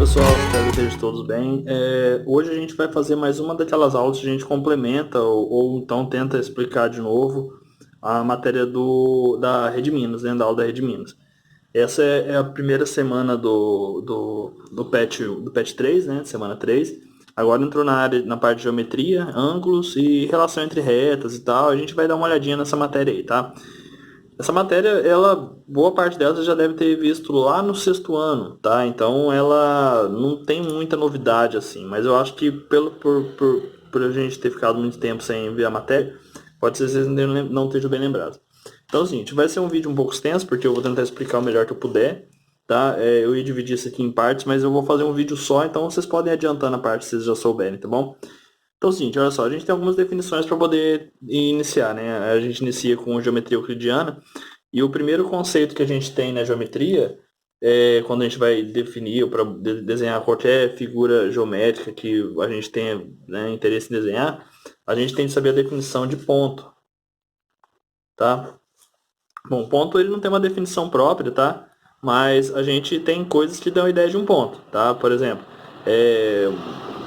pessoal, espero que estejam todos bem. Hoje a gente vai fazer mais uma daquelas aulas que a gente complementa ou então tenta explicar de novo a matéria da Rede Minas, né, da aula da Rede Minas. Essa é a primeira semana do PET 3, né, semana 3. Agora entrou na parte de geometria, ângulos e relação entre retas e tal. A gente vai dar uma olhadinha nessa matéria aí, tá? Essa matéria, boa parte dela você já deve ter visto lá no sexto ano, tá? Então ela não tem muita novidade assim, mas eu acho que por a gente ter ficado muito tempo sem ver a matéria, pode ser que vocês não estejam bem lembrados. Então é o seguinte, vai ser um vídeo um pouco extenso, porque eu vou tentar explicar o melhor que eu puder, tá? Eu ia dividir isso aqui em partes, mas eu vou fazer um vídeo só, então vocês podem ir adiantando a parte se vocês já souberem, tá bom? Então é o seguinte, olha só, a gente tem algumas definições para poder iniciar, né? A gente inicia com geometria euclidiana, e o primeiro conceito que a gente tem na geometria, quando a gente vai definir ou para desenhar qualquer figura geométrica que a gente tenha, né, interesse em desenhar, a gente tem que saber a definição de ponto, tá? Bom, ponto ele não tem uma definição própria, tá? Mas a gente tem coisas que dão a ideia de um ponto, tá? Por exemplo,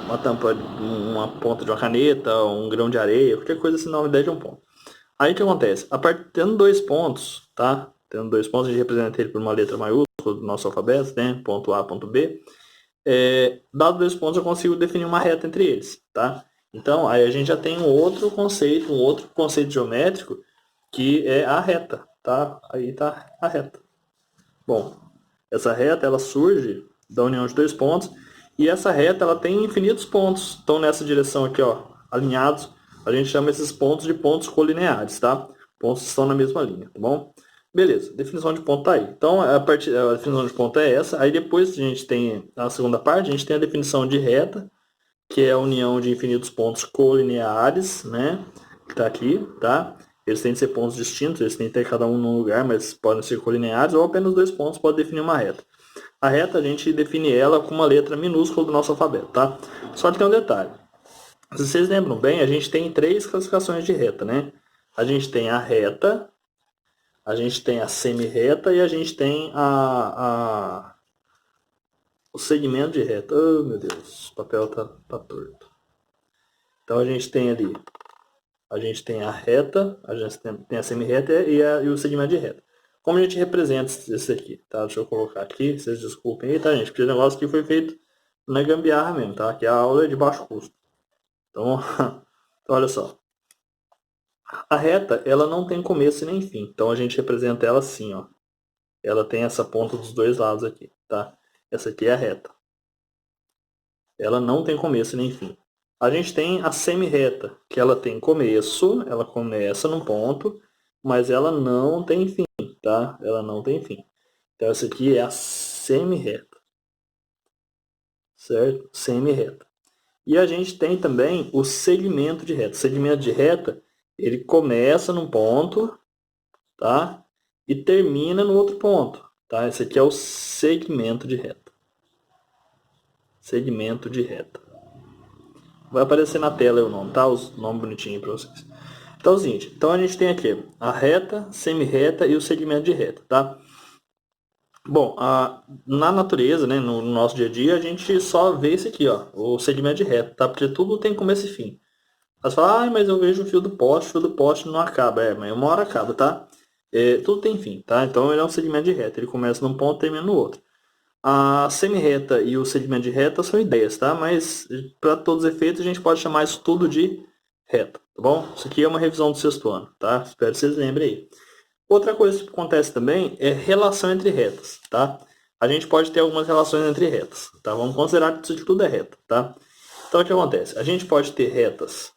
uma tampa, uma ponta de uma caneta, um grão de areia, qualquer coisa assim dá uma ideia de um ponto. Aí o que acontece? Tendo dois pontos, tá? Tendo dois pontos, a gente representa ele por uma letra maiúscula do nosso alfabeto, né? Ponto A, ponto B. Dado dois pontos, eu consigo definir uma reta entre eles, tá? Então, aí a gente já tem um outro conceito geométrico, que é a reta, tá? Aí tá a reta. Bom, essa reta, ela surge da união de dois pontos, e essa reta, ela tem infinitos pontos. Então, nessa direção aqui, ó, alinhados, a gente chama esses pontos de pontos colineares, tá? Pontos que estão na mesma linha, tá bom? Beleza, definição de ponto tá aí. Então, a definição de ponto é essa. Aí depois a gente tem, na segunda parte, a gente tem a definição de reta, que é a união de infinitos pontos colineares, né? Que tá aqui, tá? Eles têm que ser pontos distintos, eles têm que ter cada um num lugar, mas podem ser colineares, ou apenas dois pontos podem definir uma reta. A reta a gente define ela com uma letra minúscula do nosso alfabeto, tá? Só que tem um detalhe. Se vocês lembram bem, a gente tem três classificações de reta, né? A gente tem a reta, a gente tem a semi-reta e a gente tem o segmento de reta. Oh, meu Deus, o papel tá torto. Então a gente tem ali, a gente tem a reta, a gente tem a semi-reta e o segmento de reta. Como a gente representa esse aqui, tá? Deixa eu colocar aqui, vocês desculpem aí, tá, gente? Porque o negócio aqui foi feito na gambiarra mesmo, tá? Que a aula é de baixo custo. Então, então olha só. A reta, ela não tem começo e nem fim. Então a gente representa ela assim, ó. Ela tem essa ponta dos dois lados aqui, tá? Essa aqui é a reta. Ela não tem começo e nem fim. A gente tem a semi-reta, que ela tem começo, ela começa num ponto, mas ela não tem fim, tá? Ela não tem fim. Então essa aqui é a semi-reta, certo? Semi-reta. E a gente tem também o segmento de reta. O segmento de reta, ele começa num ponto, tá? E termina no outro ponto, tá? Esse aqui é o segmento de reta. Segmento de reta. Vai aparecer na tela o nome, tá? Os nomes bonitinhos para vocês. Então é o seguinte, então a gente tem aqui a reta, semi-reta e o segmento de reta, tá? Bom, na natureza, né, no nosso dia a dia, a gente só vê esse aqui, ó, o segmento de reta, tá? Porque tudo tem começo e fim. Aí você fala, mas eu vejo o fio do poste não acaba. Mas uma hora acaba, tá? Tudo tem fim, tá? Então ele é um segmento de reta, ele começa num ponto e termina no outro. A semi-reta e o segmento de reta são ideias, tá? Mas para todos os efeitos a gente pode chamar isso tudo de reta, tá bom? Isso aqui é uma revisão do sexto ano, tá? Espero que vocês lembrem aí. Outra coisa que acontece também é relação entre retas, tá? A gente pode ter algumas relações entre retas, tá? Vamos considerar que isso tudo é reta, tá? Então o que acontece? A gente pode ter retas.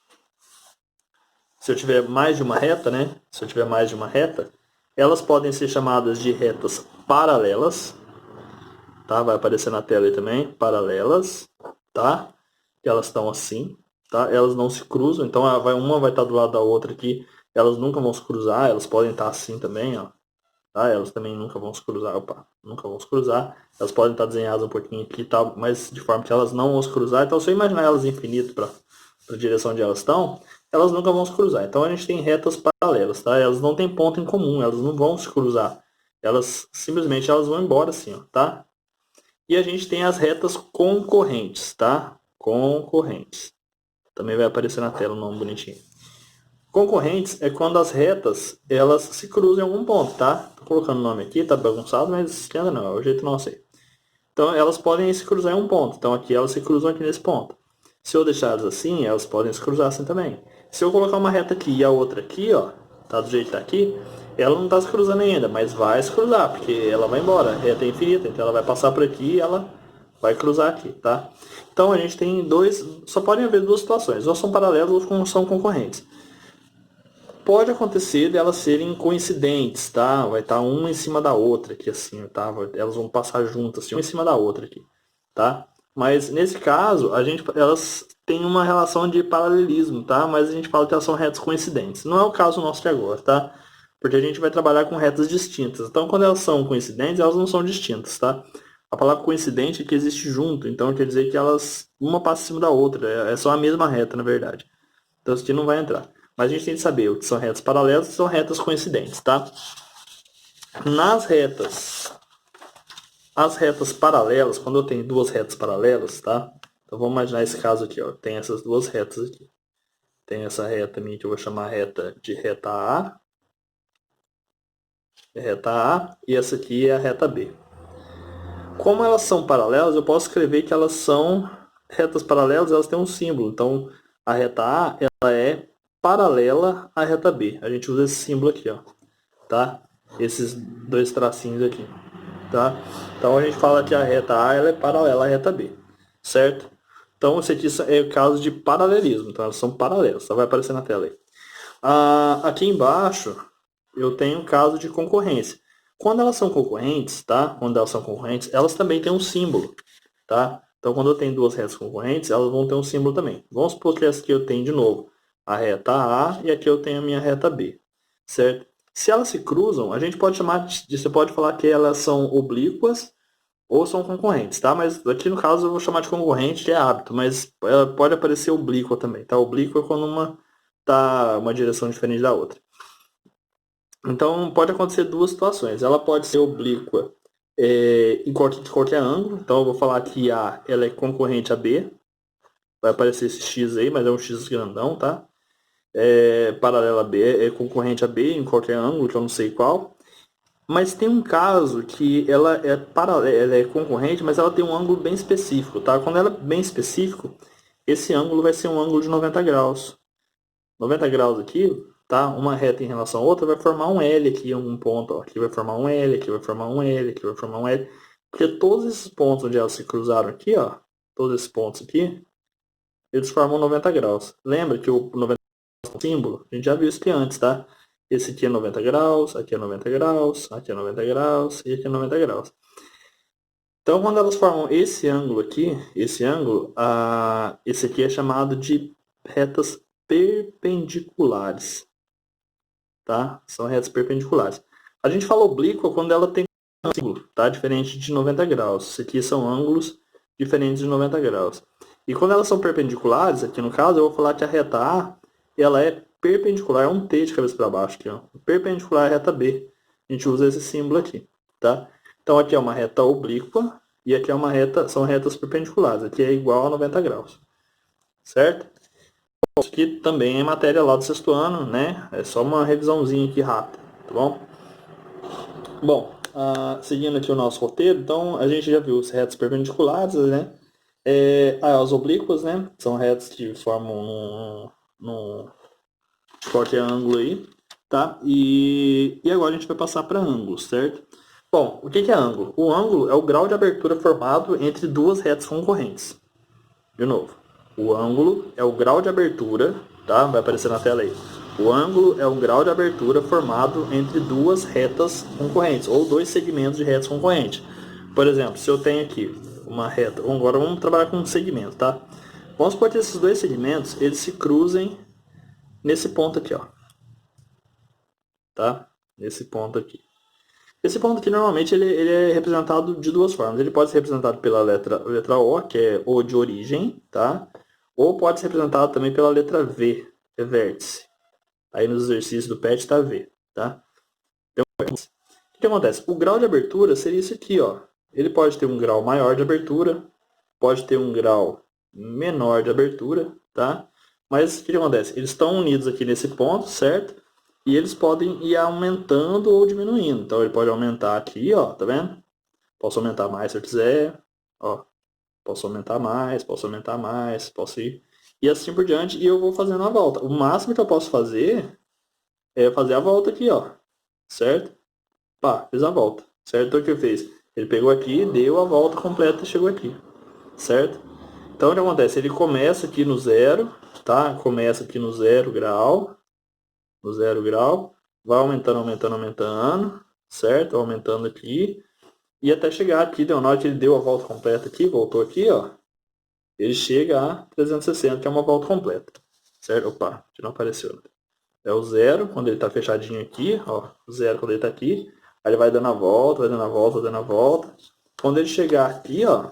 Se eu tiver mais de uma reta, né? Se eu tiver mais de uma reta, elas podem ser chamadas de retas paralelas, tá? Vai aparecer na tela aí também, paralelas, tá? Que elas estão assim, tá? Elas não se cruzam, então uma vai estar do lado da outra aqui, elas nunca vão se cruzar, elas podem estar assim também, ó. Tá? Elas também nunca vão se cruzar, nunca vão se cruzar. Elas podem estar desenhadas um pouquinho aqui, tá? Mas de forma que elas não vão se cruzar. Então se eu imaginar elas infinito para a direção onde elas estão, elas nunca vão se cruzar. Então a gente tem retas paralelas, tá? Elas não têm ponto em comum, elas não vão se cruzar. Elas simplesmente vão embora assim, ó, tá? E a gente tem as retas concorrentes, tá? Concorrentes. Também vai aparecer na tela o nome bonitinho. Concorrentes é quando as retas, elas se cruzam em algum ponto, tá? Tô colocando o nome aqui, tá bagunçado, mas esquenta não, é o jeito nosso aí. Então elas podem se cruzar em um ponto. Então aqui elas se cruzam aqui nesse ponto. Se eu deixar elas assim, elas podem se cruzar assim também. Se eu colocar uma reta aqui e a outra aqui, ó, tá do jeito que tá aqui, ela não tá se cruzando ainda, mas vai se cruzar, porque ela vai embora. A reta é infinita, então ela vai passar por aqui e ela vai cruzar aqui, tá? Então a gente tem só podem haver duas situações, ou são paralelas ou são concorrentes. Pode acontecer delas serem coincidentes, tá? Vai estar uma em cima da outra aqui, assim, tá? Elas vão passar juntas, assim, uma em cima da outra aqui, tá? Mas nesse caso, elas têm uma relação de paralelismo, tá? Mas a gente fala que elas são retas coincidentes. Não é o caso nosso de agora, tá? Porque a gente vai trabalhar com retas distintas. Então, quando elas são coincidentes, elas não são distintas, tá? A palavra coincidente é que existe junto, então quer dizer que elas, uma passa em cima da outra, é só a mesma reta, na verdade. Então, isso aqui não vai entrar. Mas a gente tem que saber o que são retas paralelas e são retas coincidentes, tá? Nas retas, as retas paralelas, quando eu tenho duas retas paralelas, tá? Então vamos imaginar esse caso aqui, ó. Tem essas duas retas aqui. Tem essa reta minha que eu vou chamar reta de reta A, e essa aqui é a reta B. Como elas são paralelas, eu posso escrever que elas são retas paralelas, elas têm um símbolo. Então, a reta A, ela é paralela à reta B. A gente usa esse símbolo aqui, ó, tá? Esses dois tracinhos aqui, tá? Então, a gente fala que a reta A, ela é paralela à reta B, certo? Então, esse aqui é o caso de paralelismo. Então, elas são paralelas. Só vai aparecer na tela aí. Aqui embaixo, eu tenho um caso de concorrência. Quando elas são concorrentes, tá? Quando elas são concorrentes, elas também têm um símbolo, tá? Então, quando eu tenho duas retas concorrentes, elas vão ter um símbolo também. Vamos supor que essa aqui eu tenho de novo a reta A e aqui eu tenho a minha reta B, certo? Se elas se cruzam, a gente pode chamar você pode falar que elas são oblíquas ou são concorrentes, tá? Mas aqui no caso eu vou chamar de concorrente, que é hábito, mas ela pode aparecer oblíqua também, tá? Oblíqua é quando uma tá uma direção diferente da outra. Então, pode acontecer duas situações. Ela pode ser oblíqua em qualquer ângulo. Então, eu vou falar que A ela é concorrente a B. Vai aparecer esse X aí, mas é um X grandão, tá? Paralela a B é concorrente a B em qualquer ângulo, que eu não sei qual. Mas tem um caso que ela é concorrente, mas ela tem um ângulo bem específico, tá? Quando ela é bem específico, esse ângulo vai ser um ângulo de 90 graus. 90 graus aqui, tá? Uma reta em relação à outra vai formar um L aqui, um ponto, ó. Aqui vai formar um L, aqui vai formar um L, aqui vai formar um L. Porque todos esses pontos onde elas se cruzaram aqui, ó, todos esses pontos aqui, eles formam 90 graus. Lembra que o 90 graus é um símbolo? A gente já viu isso aqui antes, tá? Esse aqui é 90 graus, aqui é 90 graus, aqui é 90 graus e aqui é 90 graus. Então, quando elas formam esse ângulo aqui, esse ângulo, esse aqui é chamado de retas perpendiculares, tá? São retas perpendiculares. A gente fala oblíqua quando ela tem um ângulo, tá? Diferente de 90 graus. Isso aqui são ângulos diferentes de 90 graus. E quando elas são perpendiculares, aqui no caso, eu vou falar que a reta A, ela é perpendicular, é um T de cabeça para baixo aqui, ó. Perpendicular à reta B. A gente usa esse símbolo aqui, tá? Então aqui é uma reta oblíqua e aqui é uma reta, são retas perpendiculares. Aqui é igual a 90 graus, certo? Isso aqui também é matéria lá do sexto ano, né? É só uma revisãozinha aqui rápida, tá bom? Bom, seguindo aqui o nosso roteiro, então a gente já viu as retas perpendiculares, né? As oblíquas, né? São retas que formam num qualquer ângulo aí, tá? E agora a gente vai passar para ângulos, certo? Bom, o que é ângulo? O ângulo é o grau de abertura formado entre duas retas concorrentes. De novo, o ângulo é o grau de abertura, tá? Vai aparecer na tela aí. O ângulo é um grau de abertura formado entre duas retas concorrentes, ou dois segmentos de retas concorrentes. Por exemplo, se eu tenho aqui uma reta, agora vamos trabalhar com um segmento, tá? Vamos supor que esses dois segmentos, eles se cruzem nesse ponto aqui, ó. Tá? Nesse ponto aqui. Esse ponto aqui, normalmente, ele é representado de duas formas. Ele pode ser representado pela letra O, que é O de origem, tá? Ou pode ser representado também pela letra V, que é vértice. Aí nos exercícios do PET está V, tá? Então, o que acontece? O grau de abertura seria isso aqui, ó. ele pode ter um grau maior de abertura, pode ter um grau menor de abertura, tá? Mas o que acontece? Eles estão unidos aqui nesse ponto, certo? E eles podem ir aumentando ou diminuindo. Então ele pode aumentar aqui, ó, tá vendo? Posso aumentar mais se eu quiser, ó. Posso aumentar mais, posso ir. E assim por diante, e eu vou fazendo a volta. O máximo que eu posso fazer é fazer a volta aqui, ó. Certo? Pá, fiz a volta. Certo? Então o que eu fiz? Ele pegou aqui, deu a volta completa e chegou aqui. Certo? Então o que acontece? Ele começa aqui no zero, tá? Começa aqui no 0 grau. No 0 grau. Vai aumentando, aumentando, aumentando. Certo? Aumentando aqui. E até chegar aqui, deu na hora que ele deu a volta completa aqui, voltou aqui, ó. Ele chega a 360, que é uma volta completa. Certo? Opa, que não apareceu. É o 0, quando ele está fechadinho aqui, ó. O 0 quando ele está aqui. Aí ele vai dando a volta, vai dando a volta, dando a volta. Quando ele chegar aqui, ó.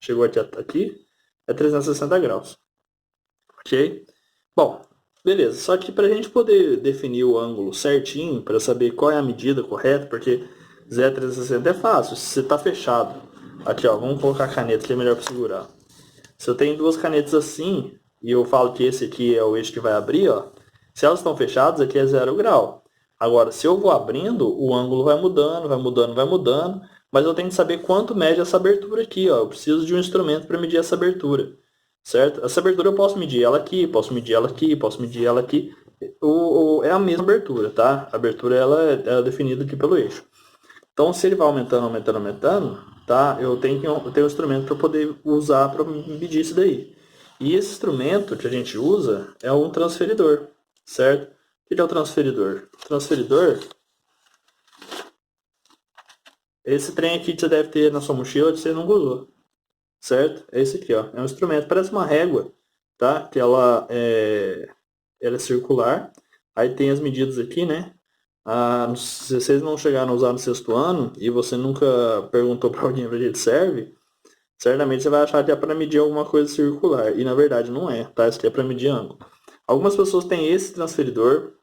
Chegou aqui, é 360 graus. Ok? Bom, beleza. Só que para a gente poder definir o ângulo certinho, para saber qual é a medida correta, porque 0 a 360 é fácil. Se você está fechado. Aqui, ó. Vamos colocar a caneta que é melhor para segurar. Se eu tenho duas canetas assim, e eu falo que esse aqui é o eixo que vai abrir, ó. Se elas estão fechadas, aqui é 0 grau. Agora, se eu vou abrindo, o ângulo vai mudando, vai mudando, vai mudando. Mas eu tenho que saber quanto mede essa abertura aqui, ó. Eu preciso de um instrumento para medir essa abertura. Certo? Essa abertura eu posso medir ela aqui, posso medir ela aqui, posso medir ela aqui. É a mesma abertura, tá? A abertura ela é definida aqui pelo eixo. Então, se ele vai aumentando, aumentando, aumentando, tá? Eu tenho um instrumento para poder usar para medir isso daí. E esse instrumento que a gente usa é um transferidor, certo? O que é o transferidor? O transferidor, esse trem aqui que você deve ter na sua mochila que você não usou, certo? É esse aqui, ó. É um instrumento, parece uma régua, tá? Que ela é circular. Aí tem as medidas aqui, né? Se vocês não chegaram a usar no sexto ano e você nunca perguntou para alguém para que serve, certamente você vai achar que é para medir alguma coisa circular. E na verdade não é, tá? Isso aqui é para medir ângulo. Algumas pessoas têm esse transferidor,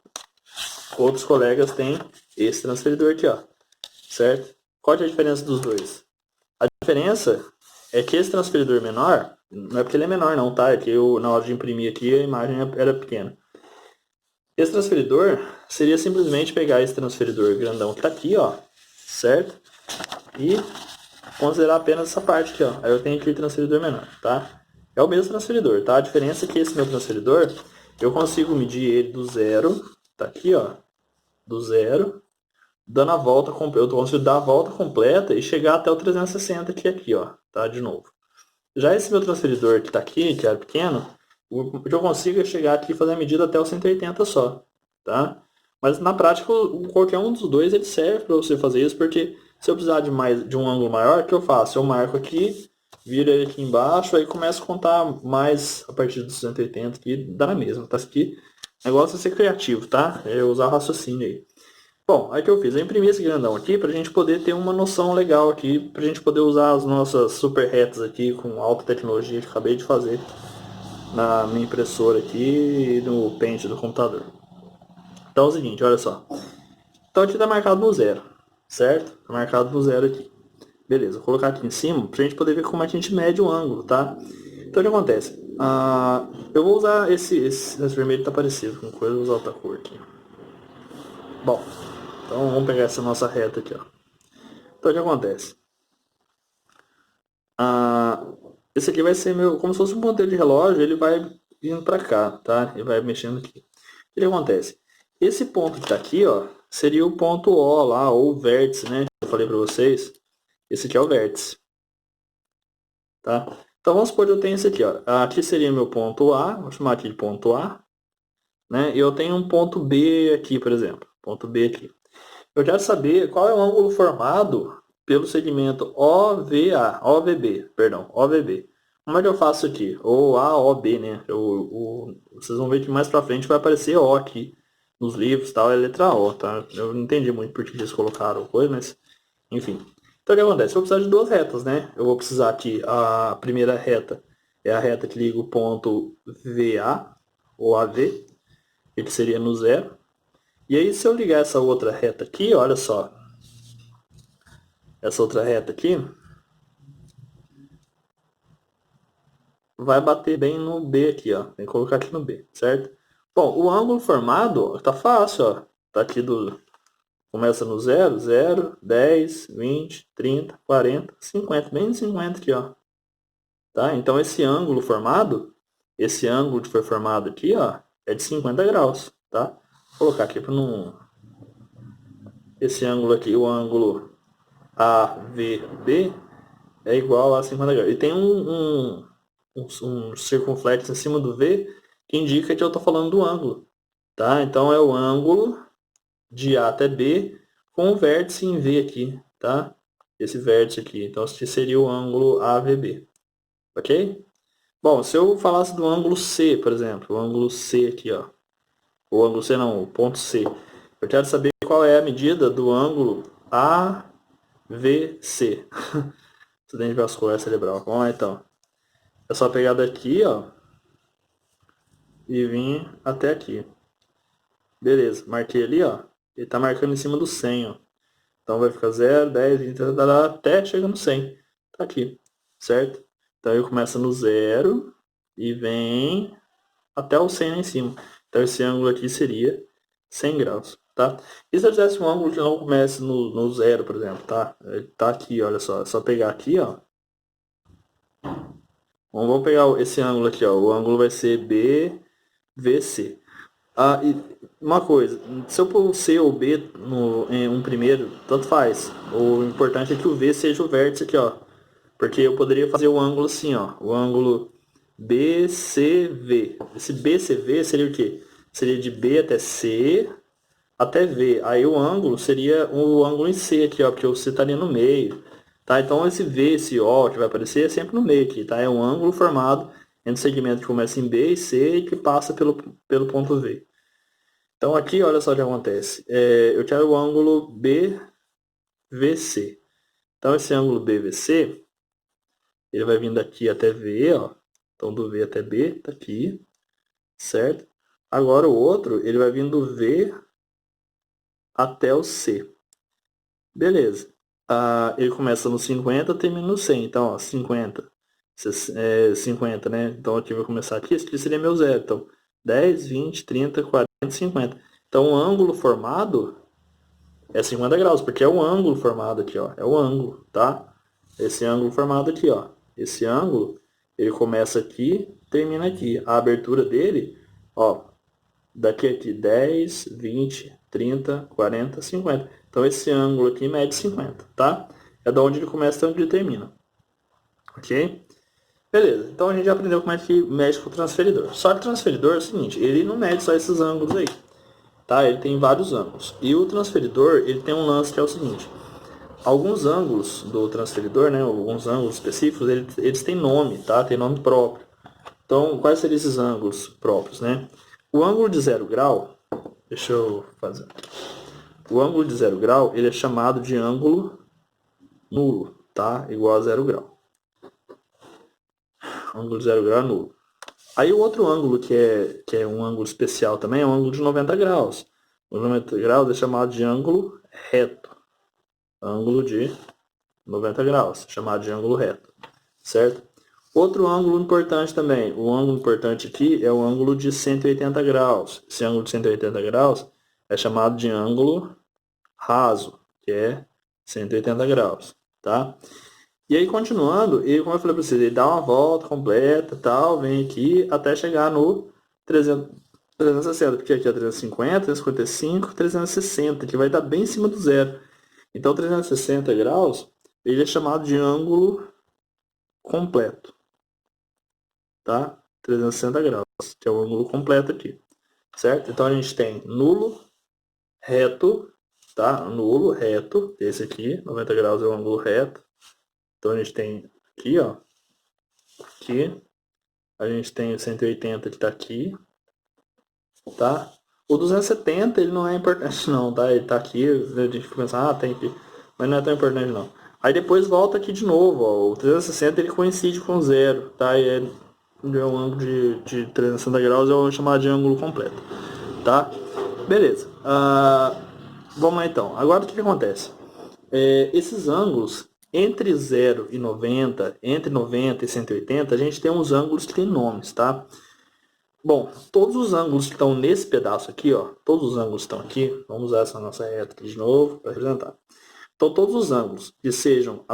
outros colegas têm esse transferidor aqui, ó. Certo? Qual é a diferença dos dois? A diferença é que esse transferidor menor, não é porque ele é menor não, tá? É que na hora de imprimir aqui a imagem era pequena. Esse transferidor seria simplesmente pegar esse transferidor grandão que está aqui, ó, certo? E considerar apenas essa parte aqui, ó. Aí eu tenho aqui o transferidor menor, tá? É o mesmo transferidor, tá? A diferença é que esse meu transferidor, eu consigo medir ele do 0, tá aqui, ó, do 0, dando a volta, eu consigo dar a volta completa e chegar até o 360 que é aqui, ó, tá? De novo. Já esse meu transferidor que está aqui, que era pequeno, o que eu consigo é chegar aqui e fazer a medida até o 180 só, tá? Mas na prática, qualquer um dos dois ele serve para você fazer isso, porque se eu precisar de um ângulo maior, o que eu faço? Eu marco aqui, viro ele aqui embaixo, aí começo a contar mais a partir dos 180, que dá na mesma, tá? Aqui, o negócio é ser criativo, tá? É usar o raciocínio aí. Bom, aí que eu fiz? Eu imprimi esse grandão aqui para a gente poder ter uma noção legal aqui, para a gente poder usar as nossas super retas aqui com alta tecnologia que eu acabei de fazer na minha impressora aqui e no Paint do computador. Então é o seguinte, olha só. Então aqui está marcado no 0, certo? Está marcado no 0 aqui. Beleza, vou colocar aqui em cima para a gente poder ver como é que a gente mede o ângulo, tá? Então o que acontece? Eu vou usar esse vermelho está parecido com coisa, vou usar outra cor aqui. Bom, então vamos pegar essa nossa reta aqui, ó. Então o que acontece? Esse aqui vai ser como se fosse um ponteiro de relógio, ele vai vindo para cá, tá? Ele vai mexendo aqui. O que acontece? Esse ponto que está aqui, ó, seria o ponto O lá, ou o vértice, né? Eu falei para vocês. Esse aqui é o vértice. Tá? Então vamos supor que eu tenho esse aqui, ó. Aqui seria meu ponto A, vou chamar aqui de ponto A. Né? E eu tenho um ponto B aqui, por exemplo. Ponto B aqui. Eu quero saber qual é o ângulo formado pelo segmento OVB, perdão, OVB. Como é que eu faço aqui? Ou AOB, né? Vocês vão ver que mais pra frente vai aparecer O aqui nos livros, tal, é letra O, tá? Eu não entendi muito por que eles colocaram coisa, mas enfim. Então o que acontece? Eu vou precisar de duas retas, né? Eu vou precisar aqui, a primeira reta é a reta que liga o ponto VA, ou AV, ele seria no 0. E aí, se eu ligar essa outra reta aqui, olha só. Essa outra reta aqui, vai bater bem no B aqui, ó. Tem que colocar aqui no B, certo? Bom, o ângulo formado, ó, tá fácil, ó. Tá aqui do... Começa no 0, 0, 10, 20, 30, 40, 50. Bem no 50 aqui, ó. Tá? Então, esse ângulo que foi formado aqui, ó, é de 50 graus, tá? Vou colocar aqui para não... Esse ângulo aqui, o ângulo AVB, é igual a 50 graus. E tem um circunflexo em cima do V que indica que eu estou falando do ângulo. Tá? Então é o ângulo de A até B com o vértice em V aqui. Tá? Esse vértice aqui. Então esse seria o ângulo AVB. Ok? Bom, se eu falasse do ângulo C, por exemplo. O ângulo C aqui. Ó. O ângulo C não, o ponto C. Eu quero saber qual é a medida do ângulo AVC. Acidente vascular cerebral. Vamos lá então. É só pegar daqui, ó, e vir até aqui. Beleza, marquei ali, ó. Ele tá marcando em cima do 100, ó. Então vai ficar 0, 10, 20, até chegar no 100. Tá aqui, certo? Então ele começa no 0 e vem até o 100 lá em cima. Então esse ângulo aqui seria 100 graus, tá? E se eu fizesse um ângulo que não comece no 0, por exemplo, tá? Ele tá aqui, olha só. É só pegar aqui, ó. Vamos pegar esse ângulo aqui, ó. O ângulo vai ser BVC. Ah, e uma coisa, se eu pôr o C ou B em um primeiro, tanto faz. O importante é que o V seja o vértice aqui, ó. Porque eu poderia fazer o ângulo assim, ó. O ângulo BCV. Esse BCV seria o quê? Seria de B até C até V. Aí o ângulo seria o ângulo em C aqui, ó. Porque o C estaria no meio. Tá? Então esse V, esse O que vai aparecer é sempre no meio aqui, tá? É um ângulo formado entre o segmento que começa em B e C e que passa pelo ponto V. Então aqui, olha só o que acontece. Eu quero o ângulo BVC. Então esse ângulo BVC, ele vai vindo daqui até V, ó. Então do V até B, tá aqui, certo? Agora o outro, ele vai vindo do V até o C. Beleza. Ele começa no 50, termina no 100. Então, ó, 50. 50, né? Então aqui vai começar aqui, esse aqui seria meu zero. Então, 10, 20, 30, 40, 50. Então o ângulo formado é 50 graus, porque é o ângulo formado aqui, ó. É o ângulo, tá? Esse ângulo formado aqui, ó. Esse ângulo, ele começa aqui, termina aqui. A abertura dele, ó, daqui aqui 10, 20, 30, 40, 50. Então esse ângulo aqui mede 50, tá? É da onde ele começa até onde ele termina. Ok? Beleza, então a gente já aprendeu como é que mede com o transferidor. Só que o transferidor é o seguinte, ele não mede só esses ângulos aí. Tá? Ele tem vários ângulos. E o transferidor, ele tem um lance que é o seguinte. Alguns ângulos do transferidor, né, alguns ângulos específicos, eles têm nome, tá? Tem nome próprio. Então, quais seriam esses ângulos próprios, né? O ângulo de 0 grau, deixa eu fazer. O ângulo de 0 grau, ele é chamado de ângulo nulo, tá? Igual a 0 grau. Ângulo de 0 grau é nulo. Aí o outro ângulo que é um ângulo especial também é o ângulo de 90 graus. O 90 graus é chamado de ângulo reto. Ângulo de 90 graus, chamado de ângulo reto, certo? Outro ângulo importante também, o ângulo importante aqui é o ângulo de 180 graus. Esse ângulo de 180 graus é chamado de ângulo raso, que é 180 graus, tá? E aí, continuando, ele, como eu falei para vocês, ele dá uma volta completa, tal, vem aqui até chegar no 360, porque aqui é 350, 355, 360, que vai estar bem em cima do zero. Então, 360 graus, ele é chamado de ângulo completo, tá? 360 graus, que é o ângulo completo aqui, certo? Então, a gente tem nulo, reto, tá? Nulo, reto, esse aqui, 90 graus é o ângulo reto. Então, a gente tem aqui, ó, aqui, a gente tem o 180 que está aqui, tá? O 270, ele não é importante não, tá? Ele tá aqui, a gente fica pensando, tem aqui, mas não é tão importante não. Aí depois volta aqui de novo, ó, o 360 ele coincide com zero, tá? E é um ângulo de 360 graus, é o chamado de ângulo completo, tá? Beleza. Vamos lá então. Agora o que acontece? Esses ângulos, Entre 0 e 90, entre 90 e 180, a gente tem uns ângulos que tem nomes, tá? Bom, todos os ângulos que estão nesse pedaço aqui, ó, todos os ângulos estão aqui, vamos usar essa nossa reta aqui de novo para representar. Então, todos os ângulos que sejam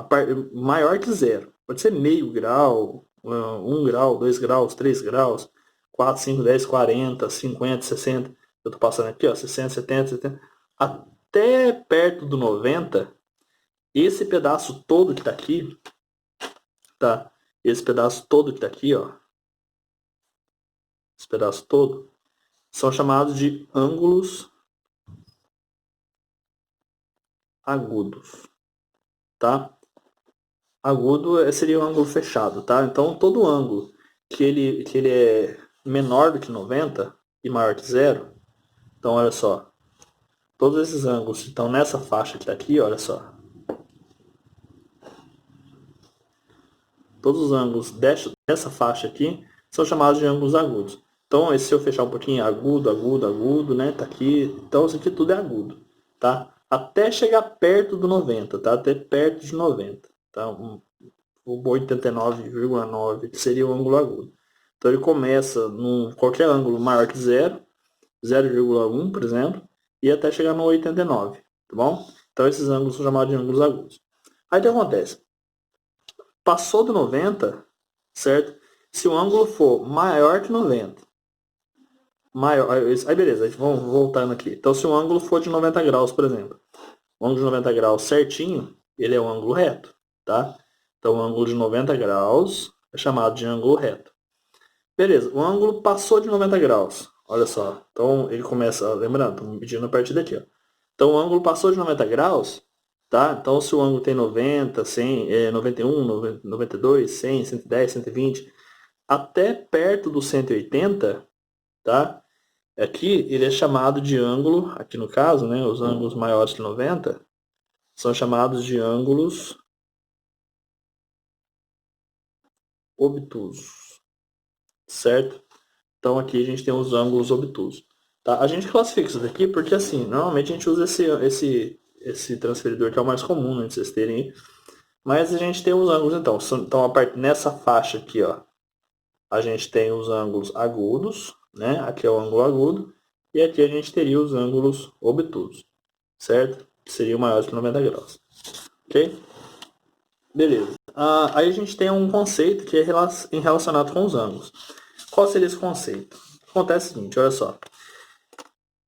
maior que zero, pode ser meio grau, 1 grau, 2 graus, 3 graus, 4, 5, 10, 40, 50, 60, eu estou passando aqui, ó, 60, 70, 70, até perto do 90, esse pedaço todo que está aqui, tá? Esse pedaço todo que está aqui, ó, esse pedaço todo, são chamados de ângulos agudos, tá? Agudo seria um ângulo fechado, tá? Então, todo ângulo que ele é menor do que 90 e maior que zero, então, olha só, todos esses ângulos que estão nessa faixa que está aqui, olha só, todos os ângulos dessa faixa aqui são chamados de ângulos agudos. Então, se eu fechar um pouquinho, agudo, agudo, agudo, né? Tá aqui. Então, isso aqui tudo é agudo, tá? Até chegar perto do 90, tá? Até perto de 90, tá? O 89,9 seria o ângulo agudo. Então, ele começa num qualquer ângulo maior que 0, 0,1, por exemplo, e até chegar no 89, tá bom? Então, esses ângulos são chamados de ângulos agudos. Aí, o que acontece? Passou do 90, certo? Se o ângulo for maior que 90, maior, aí beleza, vamos voltando aqui. Então, se o ângulo for de 90 graus, por exemplo, o ângulo de 90 graus certinho, ele é um ângulo reto, tá? Então, o ângulo de 90 graus é chamado de ângulo reto. Beleza, o ângulo passou de 90 graus, olha só. Então, ele começa, lembrando, estamos medindo a partir daqui, ó. Então, o ângulo passou de 90 graus, tá? Então, se o ângulo tem 90, 100, 91, 92, 100, 110, 120, até perto do 180, tá? Aqui ele é chamado de ângulo, aqui no caso, né, os ângulos maiores que 90 são chamados de ângulos obtusos, certo? Então aqui a gente tem os ângulos obtusos. Tá? A gente classifica isso daqui porque assim, normalmente a gente usa esse transferidor que é o mais comum, né, de vocês terem aí. Mas a gente tem os ângulos então. Então nessa faixa aqui, ó, a gente tem os ângulos agudos, né? Aqui é o ângulo agudo. E aqui a gente teria os ângulos obtusos, certo? Que seriam maiores que 90 graus. Ok? Beleza. Aí a gente tem um conceito que é relacionado com os ângulos. Qual seria esse conceito? Acontece o seguinte, olha só.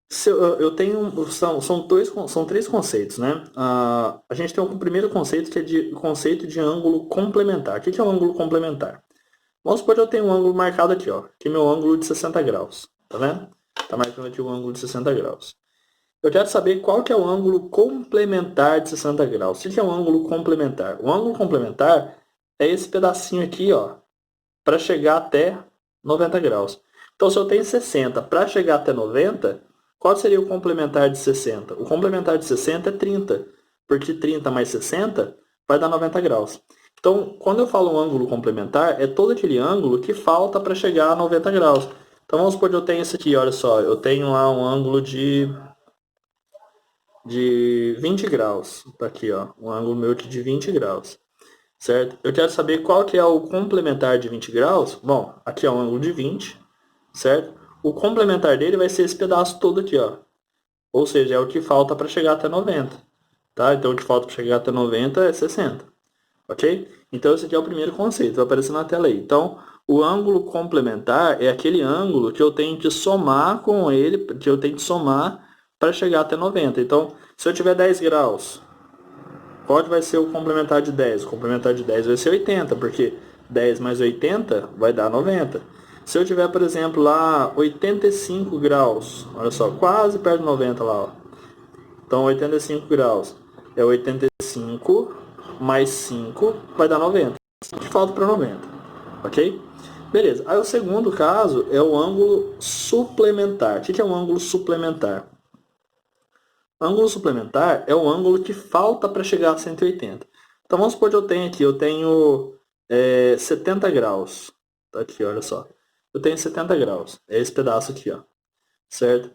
Se eu tenho, são três conceitos, né? A gente tem um primeiro conceito que é o conceito de ângulo complementar. O que é um ângulo complementar? Vamos supor que eu tenho um ângulo marcado aqui, ó. Que é meu ângulo de 60 graus. Tá vendo? Tá marcando aqui o ângulo de 60 graus. Eu quero saber qual que é o ângulo complementar de 60 graus. O que é um ângulo complementar? O ângulo complementar é esse pedacinho aqui, ó, para chegar até 90 graus. Então, se eu tenho 60 para chegar até 90, qual seria o complementar de 60? O complementar de 60 é 30, porque 30 mais 60 vai dar 90 graus. Então, quando eu falo um ângulo complementar, é todo aquele ângulo que falta para chegar a 90 graus. Então, vamos supor que eu tenho esse aqui, olha só, eu tenho lá um ângulo de 20 graus. Tá aqui, ó, um ângulo meu de 20 graus. Certo? Eu quero saber qual que é o complementar de 20 graus. Bom, aqui é um ângulo de 20, certo? O complementar dele vai ser esse pedaço todo aqui, ó. Ou seja, é o que falta para chegar até 90. Tá? Então, o que falta para chegar até 90 é 60. Ok? Então, esse aqui é o primeiro conceito. Vai aparecer na tela aí. Então, o ângulo complementar é aquele ângulo que eu tenho que somar com ele, que eu tenho que somar para chegar até 90. Então, se eu tiver 10 graus, qual vai ser o complementar de 10? O complementar de 10 vai ser 80, porque 10 mais 80 vai dar 90. Se eu tiver, por exemplo, lá 85 graus, olha só, quase perto de 90 lá, ó. Então, 85 graus é 85 mais 5 vai dar 90. Que falta para 90, ok? Beleza. Aí o segundo caso é o ângulo suplementar. O que é um ângulo suplementar? Ângulo suplementar é o ângulo que falta para chegar a 180. Então vamos supor que eu tenho 70 graus. Tá aqui, olha só. Eu tenho 70 graus. É esse pedaço aqui, ó. Certo?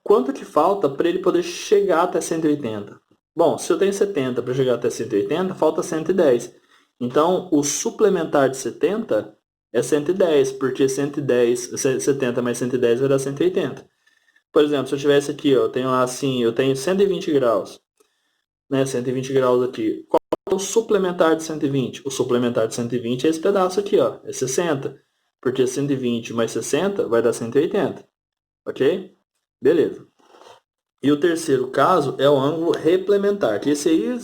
Quanto que falta para ele poder chegar até 180? Bom, se eu tenho 70 para chegar até 180, falta 110. Então, o suplementar de 70 é 110, porque 110, 70 mais 110 vai dar 180. Por exemplo, se eu tivesse aqui, ó, eu tenho lá assim, eu tenho 120 graus, né? 120 graus aqui. Qual é o suplementar de 120? O suplementar de 120 é esse pedaço aqui, ó, é 60. Porque 120 mais 60 vai dar 180. Ok? Beleza. E o terceiro caso é o ângulo replementar, que esse aí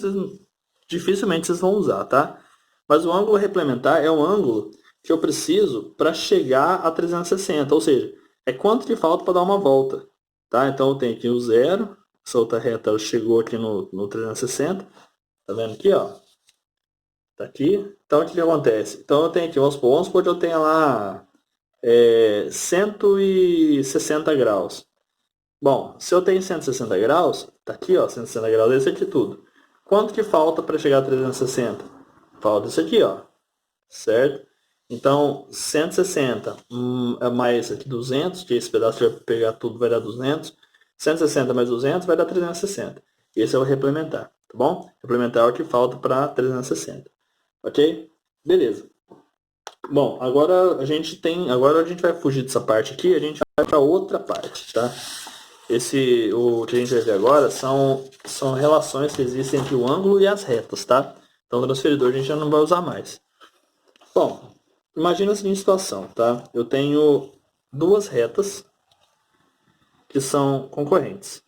dificilmente vocês vão usar, tá? Mas o ângulo replementar é um ângulo que eu preciso para chegar a 360, ou seja, é quanto que falta para dar uma volta, tá? Então eu tenho aqui o zero, essa outra reta ela chegou aqui no 360, tá vendo aqui, ó? Tá aqui. Então o que acontece? Então eu tenho aqui, vamos supor que eu tenha lá 160 graus. Bom, se eu tenho 160 graus, tá aqui, ó, 160 graus, esse aqui tudo. Quanto que falta para chegar a 360? Falta isso aqui, ó, certo? Então, 160 mais aqui 200, que esse pedaço vai pegar tudo, vai dar 200. 160 mais 200 vai dar 360. Esse é o replementar, tá bom? Replementar é o que falta para 360. Ok? Beleza. Bom, agora a gente vai fugir dessa parte aqui, a gente vai para outra parte, tá? O que a gente vai ver agora são relações que existem entre o ângulo e as retas, tá? Então o transferidor a gente já não vai usar mais. Bom, imagina a seguinte situação, tá? Eu tenho duas retas que são concorrentes,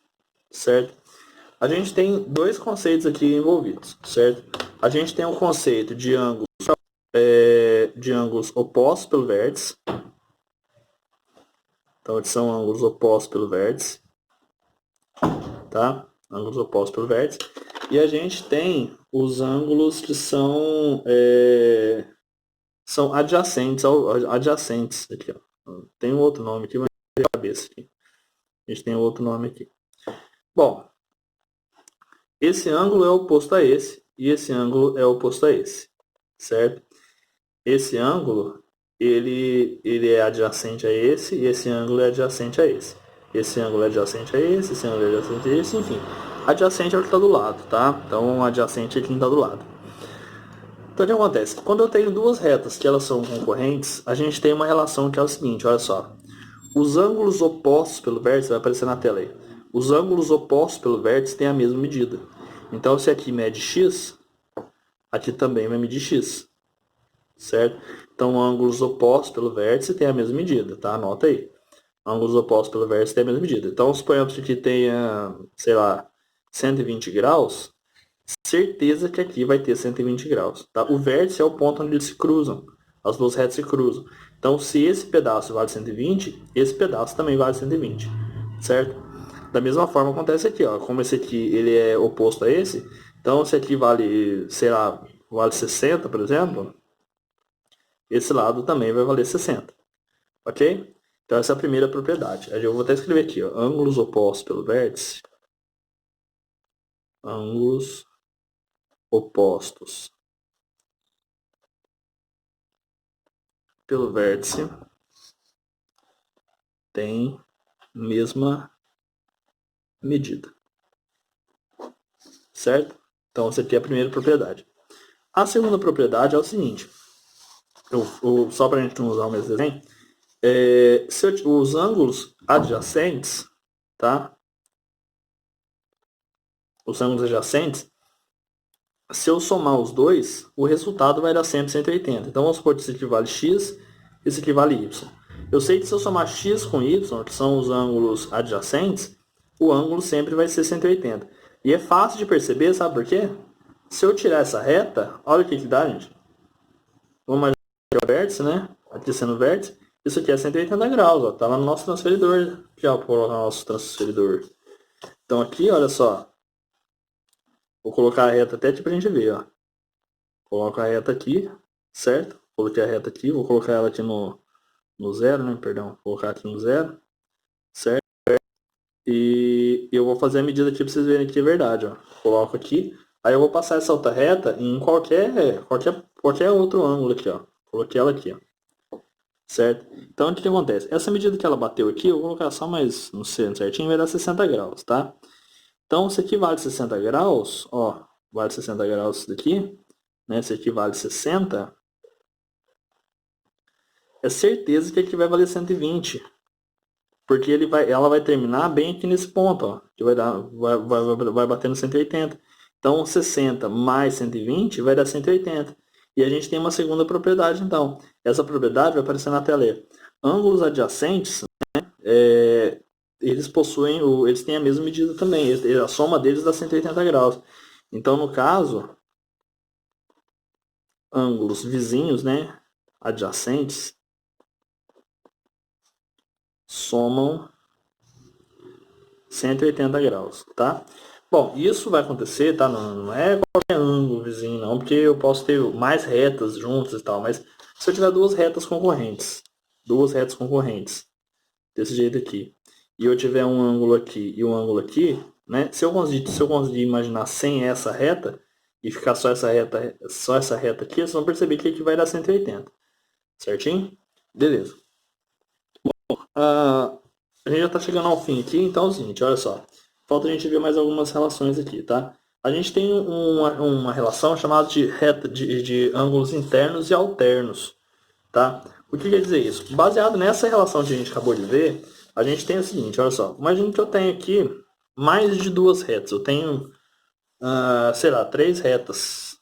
certo? A gente tem dois conceitos aqui envolvidos, certo? A gente tem o conceito de ângulos opostos pelo vértice. Então, eles são ângulos opostos pelo vértice. Tá? Ângulos opostos pelo vértice. E a gente tem os ângulos que são adjacentes aqui, ó. Tem um outro nome aqui, mas não tem cabeça aqui. A gente tem outro nome aqui. Bom, esse ângulo é oposto a esse e esse ângulo é oposto a esse, certo? Esse ângulo ele é adjacente a esse e esse ângulo é adjacente a esse. Esse ângulo é adjacente a esse ângulo é adjacente a esse, enfim. Adjacente é o que está do lado, tá? Então, adjacente é quem está do lado. Então, o que acontece? Quando eu tenho duas retas que elas são concorrentes, a gente tem uma relação que é o seguinte, olha só. Os ângulos opostos pelo vértice, vai aparecer na tela aí. Os ângulos opostos pelo vértice têm a mesma medida. Então, se aqui mede x, aqui também vai medir x. Certo? Então, ângulos opostos pelo vértice têm a mesma medida, tá? Anota aí. Ângulos opostos pelo vértice têm a mesma medida. Então, suponhamos que aqui tenha, sei lá, 120 graus, certeza que aqui vai ter 120 graus. Tá? O vértice é o ponto onde eles se cruzam. As duas retas se cruzam. Então, se esse pedaço vale 120, esse pedaço também vale 120. Certo? Da mesma forma acontece aqui, ó. Como esse aqui ele é oposto a esse, então se aqui vale, sei lá, vale 60, por exemplo, esse lado também vai valer 60. Ok? Então essa é a primeira propriedade. Eu vou até escrever aqui, ó, ângulos opostos pelo vértice. Ângulos opostos pelo vértice tem mesma medida. Certo? Então essa aqui é a primeira propriedade. A segunda propriedade é o seguinte. Só para a gente não usar o mesmo desenho. Os ângulos adjacentes, tá? Os ângulos adjacentes, se eu somar os dois, o resultado vai dar sempre 180. Então vamos supor que isso aqui vale x, isso aqui vale y. Eu sei que se eu somar x com y, que são os ângulos adjacentes, o ângulo sempre vai ser 180. E é fácil de perceber, sabe por quê? Se eu tirar essa reta, olha o que dá, gente. Vamos imaginar que é o vértice, né? Aqui sendo o vértice. Isso aqui é 180 graus, ó. Tá lá no nosso transferidor. Aqui, ó, vou colocar o nosso transferidor. Então aqui, olha só. Vou colocar a reta até aqui pra gente ver, ó. Coloco a reta aqui, certo? Coloquei a reta aqui, vou colocar ela aqui no zero, né? Perdão, vou colocar aqui no zero, certo? E eu vou fazer a medida aqui pra vocês verem que é verdade, ó. Coloco aqui, aí eu vou passar essa outra reta em qualquer outro ângulo aqui, ó. Coloquei ela aqui, ó. Certo? Então, o que acontece? Essa medida que ela bateu aqui, eu vou colocar só mais no centro certinho, vai dar 60 graus, tá? Então, se aqui vale 60 graus, ó, vale 60 graus isso daqui, né? Se aqui vale 60, é certeza que aqui vai valer 120. Porque ela vai terminar bem aqui nesse ponto, ó, que vai bater no 180. Então, 60 mais 120 vai dar 180. E a gente tem uma segunda propriedade, então. Essa propriedade vai aparecer na tela aí. Ângulos adjacentes, eles têm a mesma medida também. A soma deles dá 180 graus. Então, no caso, ângulos vizinhos, né, adjacentes, somam 180 graus, tá? Bom, isso vai acontecer, tá? Não é qualquer ângulo vizinho, não, porque eu posso ter mais retas juntas e tal, mas se eu tiver duas retas concorrentes, desse jeito aqui, e eu tiver um ângulo aqui e um ângulo aqui, né? Se eu conseguir imaginar sem essa reta e ficar só essa reta aqui, vocês vão perceber que aqui vai dar 180, certinho? Beleza. Bom, a gente já está chegando ao fim aqui, então é o seguinte, olha só. Falta a gente ver mais algumas relações aqui, tá? A gente tem uma relação chamada de reta de ângulos internos e alternos, tá? O que quer dizer isso? Baseado nessa relação que a gente acabou de ver, a gente tem o seguinte, olha só. Imagina que eu tenho aqui mais de duas retas. Eu tenho, sei lá, três retas.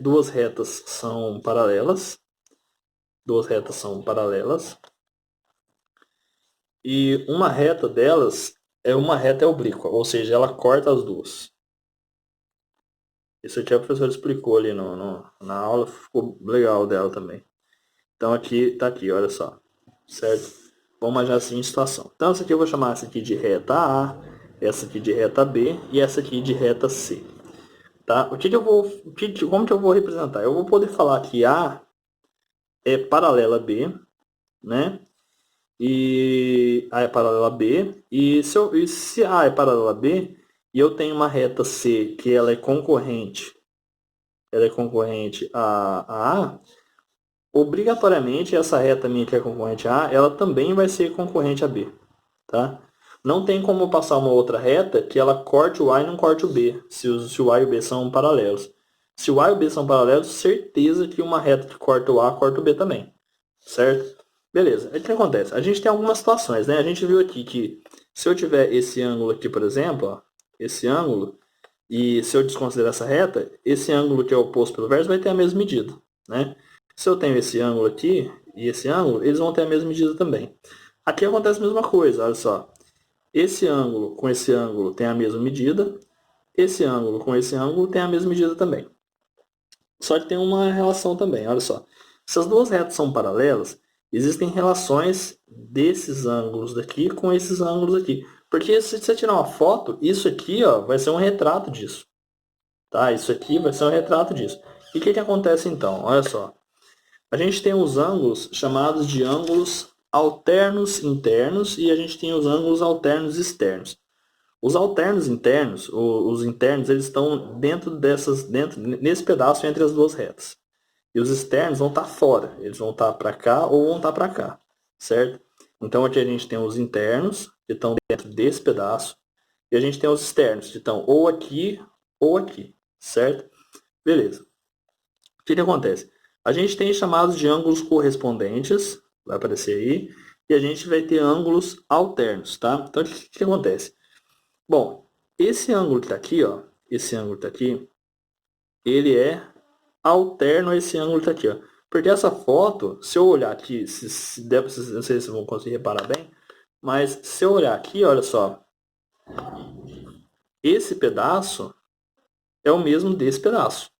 Duas retas são paralelas. E uma reta delas é uma reta oblíqua, ou seja, ela corta as duas. Isso aqui a professora explicou ali na aula, ficou legal dela também. Então aqui tá aqui, olha só, certo? Vamos imaginar a seguinte situação. Então essa aqui eu vou chamar essa aqui de reta A, essa aqui de reta B e essa aqui de reta C. Tá? Como que eu vou representar? Eu vou poder falar que A é paralela a B, né? E A é paralela a B, e se A é paralela a B, e eu tenho uma reta C que ela é concorrente a A, obrigatoriamente essa reta minha que é concorrente a A, ela também vai ser concorrente a B, tá? Não tem como passar uma outra reta que ela corte o A e não corte o B, se o A e o B são paralelos. Se o A e o B são paralelos, certeza que uma reta que corta o A, corta o B também, certo? Beleza, o que acontece? A gente tem algumas situações, né? A gente viu aqui que se eu tiver esse ângulo aqui, por exemplo, ó, esse ângulo, e se eu desconsiderar essa reta, esse ângulo que é oposto pelo verso vai ter a mesma medida, né? Se eu tenho esse ângulo aqui e esse ângulo, eles vão ter a mesma medida também. Aqui acontece a mesma coisa, olha só. Esse ângulo com esse ângulo tem a mesma medida, esse ângulo com esse ângulo tem a mesma medida também. Só que tem uma relação também, olha só. Se as duas retas são paralelas, existem relações desses ângulos daqui com esses ângulos aqui. Porque se você tirar uma foto, isso aqui ó, vai ser um retrato disso. Tá? Isso aqui vai ser um retrato disso. E o que acontece então? Olha só. A gente tem os ângulos chamados de ângulos alternos internos e a gente tem os ângulos alternos externos. Os alternos internos, os internos, eles estão nesse pedaço entre as duas retas. E os externos vão estar fora, eles vão estar para cá ou vão estar para cá, certo? Então aqui a gente tem os internos, que estão dentro desse pedaço, e a gente tem os externos, que estão ou aqui, certo? Beleza. O que acontece? A gente tem chamados de ângulos correspondentes, vai aparecer aí, e a gente vai ter ângulos alternos, tá? Então o que acontece? Bom, esse ângulo que está aqui, ó, ele é alterno a esse ângulo que está aqui, ó. Porque essa foto, se eu olhar aqui, se der para vocês, não sei se vocês vão conseguir reparar bem, mas se eu olhar aqui, olha só, esse pedaço é o mesmo desse pedaço,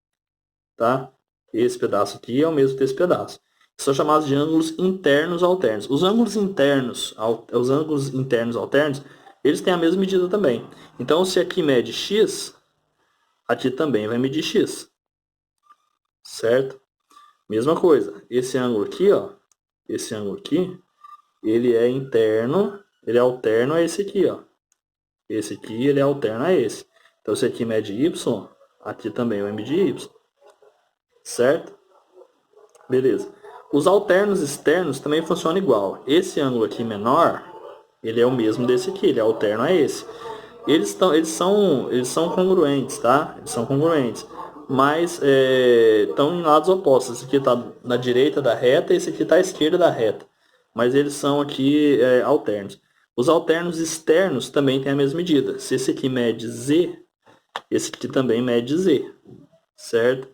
tá? Esse pedaço aqui é o mesmo desse pedaço. São chamados de ângulos internos alternos. Os ângulos internos alternos, eles têm a mesma medida também. Então, se aqui mede x, aqui também vai medir x. Certo? Mesma coisa. Esse ângulo aqui, ó, ele é interno, ele é alterno a esse aqui, ó. Esse aqui, ele é alterno a esse. Então, se aqui mede y, aqui também vai medir y. Certo? Beleza. Os alternos externos também funcionam igual. Esse ângulo aqui menor, ele é o mesmo desse aqui, ele é alterno a esse. Eles são congruentes, tá? Eles são congruentes, mas estão em lados opostos. Esse aqui está na direita da reta e esse aqui está à esquerda da reta. Mas eles são aqui alternos. Os alternos externos também têm a mesma medida. Se esse aqui mede Z, esse aqui também mede Z, certo?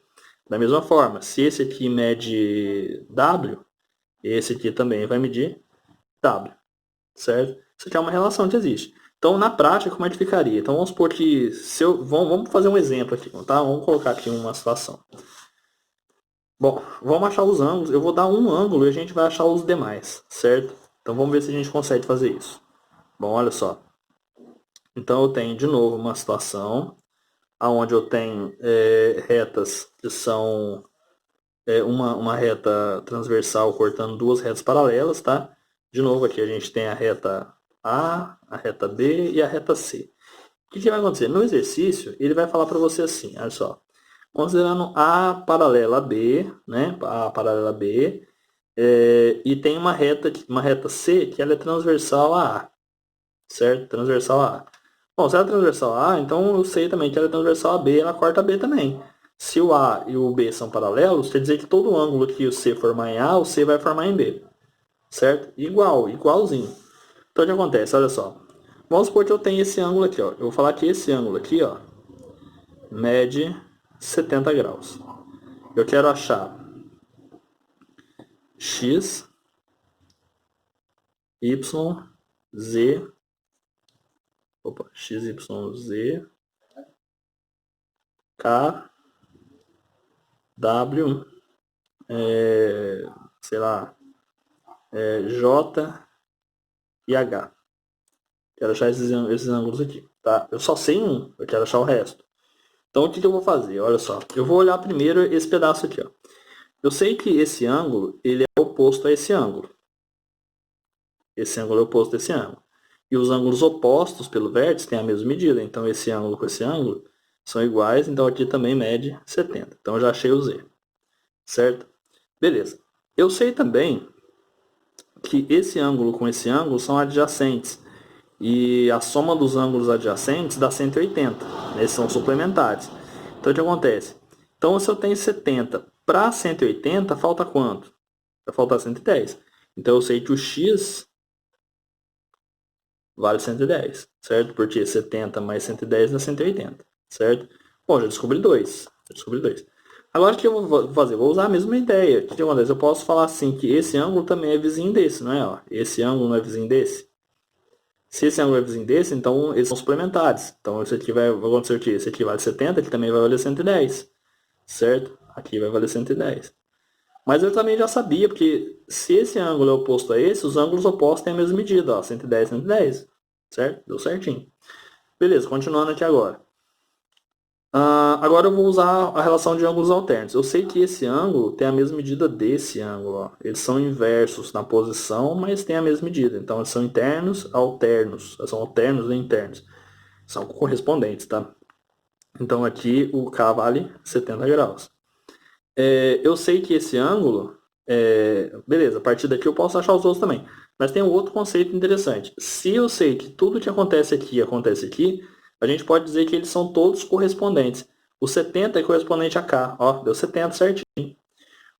Da mesma forma, se esse aqui mede W, esse aqui também vai medir W, certo? Isso aqui é uma relação que existe. Então, na prática, como é que ficaria? Então, vamos supor que... vamos fazer um exemplo aqui, tá? Vamos colocar aqui uma situação. Bom, vamos achar os ângulos. Eu vou dar um ângulo e a gente vai achar os demais, certo? Então, vamos ver se a gente consegue fazer isso. Bom, olha só. Então, eu tenho, de novo, uma situação onde eu tenho retas que são uma reta transversal cortando duas retas paralelas, tá? De novo, aqui a gente tem a reta A, a reta B e a reta C. O que vai acontecer? No exercício, ele vai falar para você assim, olha só. Considerando A paralela a B, né? A paralela a B, e tem uma reta C que ela é transversal a A, certo? Transversal a A. Bom, se ela é transversal a A, então eu sei também que ela é transversal a B, ela corta a B também. Se o A e o B são paralelos, quer dizer que todo ângulo que o C formar em A, o C vai formar em B. Certo? Igualzinho. Então o que acontece? Olha só. Vamos supor que eu tenho esse ângulo aqui, ó. Eu vou falar que esse ângulo aqui, ó, mede 70 graus. Eu quero achar x, y, z, x, y, z, k, w, sei lá, j e h. Quero achar esses ângulos aqui, tá? Eu só sei um, eu quero achar o resto. Então o que eu vou fazer? Olha só, eu vou olhar primeiro esse pedaço aqui, ó. Eu sei que esse ângulo, ele é oposto a esse ângulo. Esse ângulo é oposto a esse ângulo. E os ângulos opostos pelo vértice têm a mesma medida. Então esse ângulo com esse ângulo são iguais, então aqui também mede 70. Então eu já achei o Z. Certo? Beleza. Eu sei também que esse ângulo com esse ângulo são adjacentes. E a soma dos ângulos adjacentes dá 180. Esses são suplementares. Então o que acontece? Então se eu tenho 70 para 180, falta quanto? Vai faltar 110. Então eu sei que o x vale 110, certo? Porque 70 mais 110 dá 180, certo? Bom, já descobri dois. Agora o que eu vou fazer? Vou usar a mesma ideia. O que acontece? Eu posso falar assim que esse ângulo também é vizinho desse, não é? Ó, esse ângulo não é vizinho desse? Se esse ângulo é vizinho desse, então eles são suplementares. Então esse aqui vai acontecer o quê? Esse aqui vale 70, aqui também vai valer 110, certo? Aqui vai valer 110. Mas eu também já sabia, porque se esse ângulo é oposto a esse, os ângulos opostos têm a mesma medida, ó, 110, 110, certo? Deu certinho. Beleza, continuando aqui agora. Agora eu vou usar a relação de ângulos alternos. Eu sei que esse ângulo tem a mesma medida desse ângulo, ó. Eles são inversos na posição, mas têm a mesma medida. Então eles são internos, alternos. São alternos e internos. São correspondentes, tá? Então aqui o K vale 70 graus. Eu sei que esse ângulo, beleza, a partir daqui eu posso achar os outros também. Mas tem um outro conceito interessante. Se eu sei que tudo que acontece aqui, a gente pode dizer que eles são todos correspondentes. O 70 é correspondente a K, ó, deu 70 certinho.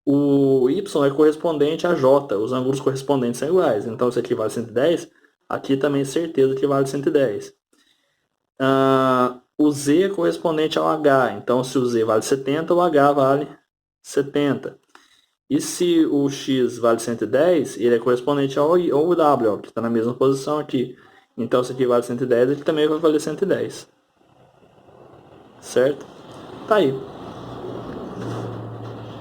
O Y é correspondente a J, os ângulos correspondentes são iguais. Então esse aqui vale 110, aqui também certeza que vale 110. O Z é correspondente ao H, então se o Z vale 70, o H vale 70. E se o X vale 110, ele é correspondente ao W, ó, que está na mesma posição aqui. Então, se aqui vale 110, ele também vai valer 110. Certo? Tá aí.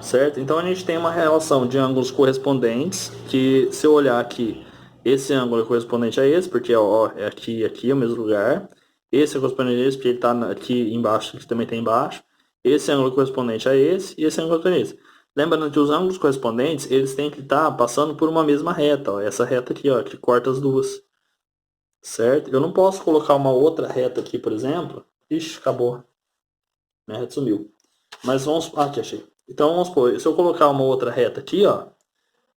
Certo? Então, a gente tem uma relação de ângulos correspondentes, que se eu olhar aqui, esse ângulo é correspondente a esse, porque ó, é aqui e aqui, é o mesmo lugar. Esse é correspondente a esse, porque ele está aqui embaixo, aqui também tem embaixo. Esse ângulo é correspondente a esse, e esse ângulo é correspondente a esse. Lembrando que os ângulos correspondentes, eles têm que estar passando por uma mesma reta, ó, essa reta aqui, ó, que corta as duas. Certo? Eu não posso colocar uma outra reta aqui, por exemplo. Ixi, acabou. Minha reta sumiu. Mas vamos... aqui, achei. Então, vamos supor, se eu colocar uma outra reta aqui, ó,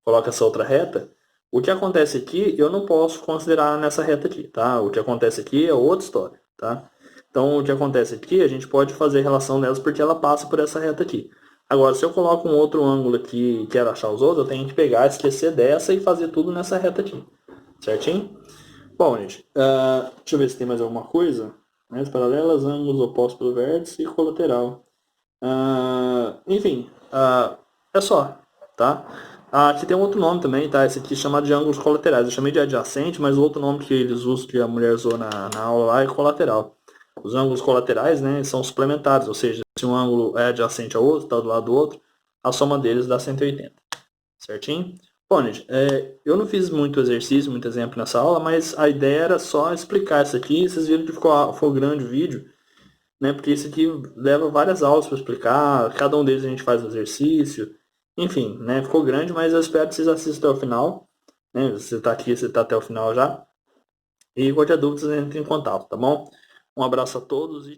coloca essa outra reta, O que acontece aqui, eu não posso considerar nessa reta aqui, tá? O que acontece aqui é outra história, tá? Então, o que acontece aqui, a gente pode fazer relação delas porque ela passa por essa reta aqui. Agora, se eu coloco um outro ângulo aqui e quero achar os outros, eu tenho que pegar, esquecer dessa e fazer tudo nessa reta aqui, certinho? Bom, gente, deixa eu ver se tem mais alguma coisa. Retas paralelas, ângulos opostos pelo vértice e colateral. Enfim, é só, tá? Aqui tem um outro nome também, tá? Esse aqui é chamado de ângulos colaterais. Eu chamei de adjacente, mas o outro nome que eles usam, que a mulher usou na aula lá, é colateral. Os ângulos colaterais, né, são suplementares, ou seja, se um ângulo é adjacente ao outro, está do lado do outro, a soma deles dá 180, certinho? Bom, gente, eu não fiz muito exercício, muito exemplo nessa aula, mas a ideia era só explicar isso aqui. Vocês viram que ficou grande o vídeo, né? Porque isso aqui leva várias aulas para explicar, cada um deles a gente faz um exercício, enfim, né? Ficou grande, mas eu espero que vocês assistam até o final, né? Você está aqui, você está até o final já. E qualquer dúvida, vocês entrem em contato, tá bom? Um abraço a todos e